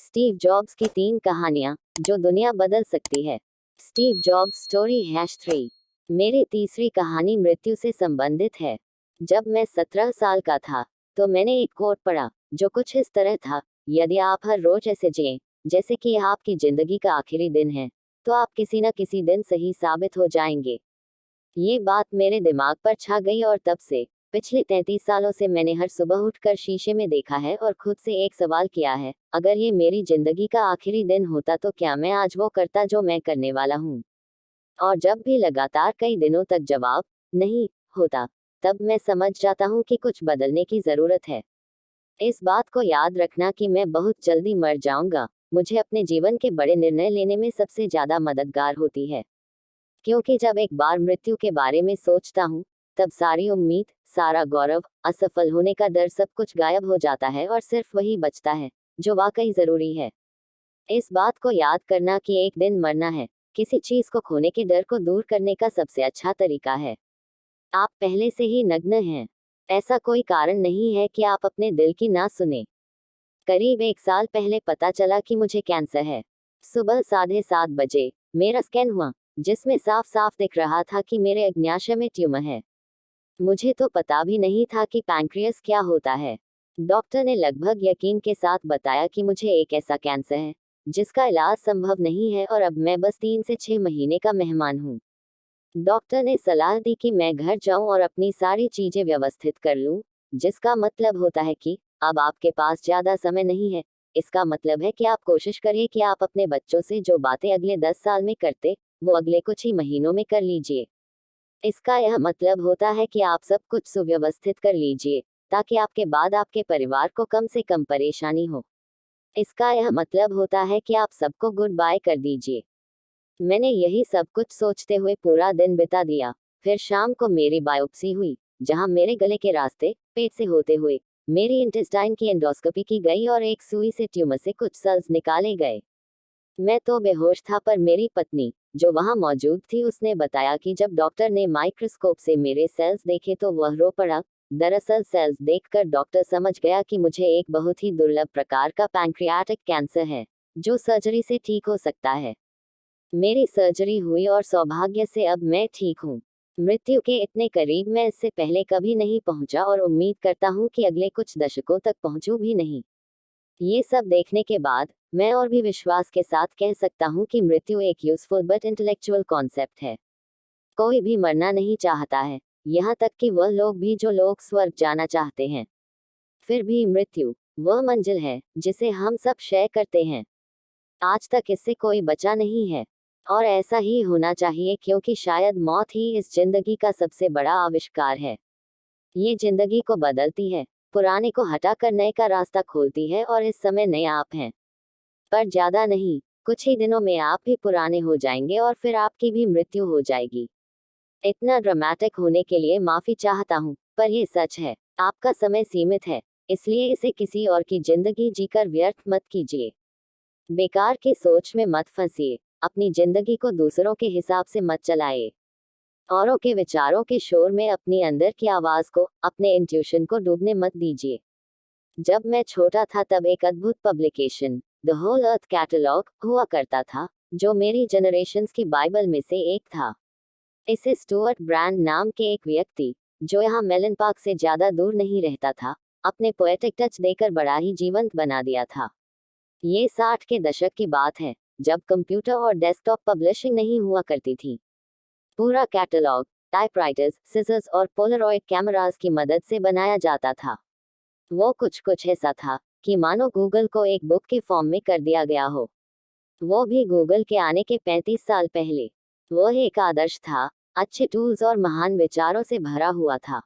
Steve jobs की 3 कहानियां जो दुनिया बदल सकती है। Steve jobs story #3। मेरी तीसरी कहानी मृत्यु से संबंधित है। जब मैं 17 साल का था तो मैंने एक कोट पढ़ा जो कुछ इस तरह था, यदि आप हर रोज ऐसे जिएं जैसे कि यह आपकी जिंदगी का आखिरी दिन है, तो आप किसी न किसी दिन सही साबित हो जाएंगे। ये बात मेरे दिमाग पर छा गई और तब से पिछले 33 सालों से मैंने हर सुबह उठकर शीशे में देखा है और खुद से एक सवाल किया है, अगर ये मेरी जिंदगी का आखिरी दिन होता तो क्या मैं आज वो करता जो मैं करने वाला हूँ। और जब भी लगातार कई दिनों तक जवाब नहीं होता, तब मैं समझ जाता हूँ कि कुछ बदलने की जरूरत है। इस बात को याद रखना कि मैं बहुत जल्दी मर जाऊंगा मुझे अपने जीवन के बड़े निर्णय लेने में सबसे ज्यादा मददगार होती है, क्योंकि जब एक बार मृत्यु के बारे में सोचता हूँ, तब सारी उम्मीद, सारा गौरव, असफल होने का डर, सब कुछ गायब हो जाता है और सिर्फ वही बचता है जो वाकई जरूरी है। इस बात को याद करना कि एक दिन मरना है, किसी चीज को खोने के डर को दूर करने का सबसे अच्छा तरीका है। आप पहले से ही नग्न हैं। ऐसा कोई कारण नहीं है कि आप अपने दिल की ना सुने। करीब 1 साल पहले पता चला कि मुझे कैंसर है। सुबह 7:30 बजे मेरा स्कैन हुआ, जिसमें साफ साफ दिख रहा था कि मेरे अग्न्याशय में ट्यूमर है। मुझे तो पता भी नहीं था कि पैंक्रियास क्या होता है। डॉक्टर ने लगभग यकीन के साथ बताया कि मुझे एक ऐसा कैंसर है जिसका इलाज संभव नहीं है और अब मैं बस 3 से 6 महीने का मेहमान हूँ। डॉक्टर ने सलाह दी कि मैं घर जाऊं और अपनी सारी चीजें व्यवस्थित कर लूं, जिसका मतलब होता है कि अब आपके पास ज्यादा समय नहीं है। इसका मतलब है कि आप कोशिश करिए कि आप अपने बच्चों से जो बातें अगले 10 साल में करते, वो अगले कुछ ही महीनों में कर लीजिए। इसका यह मतलब होता है कि आप सब कुछ सुव्यवस्थित कर लीजिए, ताकि आपके बाद आपके परिवार को कम से कम परेशानी हो। इसका यह मतलब होता है कि आप सबको गुड बाय कर दीजिए। मैंने यही सब कुछ सोचते हुए पूरा दिन बिता दिया। फिर शाम को मेरी बायोप्सी हुई, जहां मेरे गले के रास्ते, पेट से होते हुए मेरी इंटेस्टाइन की एंडोस्कोपी की गई और एक सुई से ट्यूमर से कुछ सेल्स निकाले गए। मैं तो बेहोश था, पर मेरी पत्नी, जो वहां मौजूद थी, उसने बताया कि जब डॉक्टर ने माइक्रोस्कोप से मेरे सेल्स देखे तो वह रो पड़ा। दरअसल सेल्स देखकर डॉक्टर समझ गया कि मुझे एक बहुत ही दुर्लभ प्रकार का पैंक्रियाटिक कैंसर है, जो सर्जरी से ठीक हो सकता है। मेरी सर्जरी हुई और सौभाग्य से अब मैं ठीक हूँ। मृत्यु के इतने करीब मैं इससे पहले कभी नहीं पहुंचा और उम्मीद करता हूँ कि अगले कुछ दशकों तक पहुंचूं भी नहीं। ये सब देखने के बाद मैं और भी विश्वास के साथ कह सकता हूँ कि मृत्यु एक यूजफुल बट इंटेलेक्चुअल कॉन्सेप्ट है। कोई भी मरना नहीं चाहता है, यहाँ तक कि वह लोग भी जो लोग स्वर्ग जाना चाहते हैं। फिर भी मृत्यु वह मंजिल है जिसे हम सब शेयर करते हैं। आज तक इससे कोई बचा नहीं है, और ऐसा ही होना चाहिए, क्योंकि शायद मौत ही इस जिंदगी का सबसे बड़ा आविष्कार है। ये जिंदगी को बदलती है, पुराने को हटाकर नए का रास्ता खोलती है, और इस समय नए आप हैं। पर ज्यादा नहीं, कुछ ही दिनों में आप भी पुराने हो जाएंगे और फिर आपकी भी मृत्यु हो जाएगी। इतना ड्रामेटिक होने के लिए माफी चाहता हूँ, पर ये सच है। आपका समय सीमित है, इसलिए इसे किसी और की जिंदगी जीकर व्यर्थ मत कीजिए। बेकार की सोच में मत फंसिए। अपनी जिंदगी को दूसरों के हिसाब से मत चलाइए। औरों के विचारों के शोर में अपनी अंदर की आवाज को, अपने इंट्यूशन को डूबने मत दीजिए। जब मैं छोटा था तब एक अद्भुत publication, the whole earth catalogue, हुआ करता था, जो मेरी जनरेशंस की बाइबल में से एक था। इसे स्टुअर्ट ब्रांड नाम के एक व्यक्ति, जो यहाँ मेलन पार्क से ज्यादा दूर नहीं रहता था, अपने पोएटिक टच देकर बड़ा ही जीवंत बना दिया था। ये 60 के दशक की बात है, जब कंप्यूटर और डेस्कटॉप पब्लिशिंग नहीं हुआ करती थी। पूरा कैटलॉग टाइपराइटर्स, सिजर्स और पोलरॉइड कैमरास की मदद से बनाया जाता था। वो कुछ ऐसा था कि मानो गूगल को एक बुक के फॉर्म में कर दिया गया हो, वो भी गूगल के आने के 35 साल पहले। वो एक आदर्श था, अच्छे टूल्स और महान विचारों से भरा हुआ था।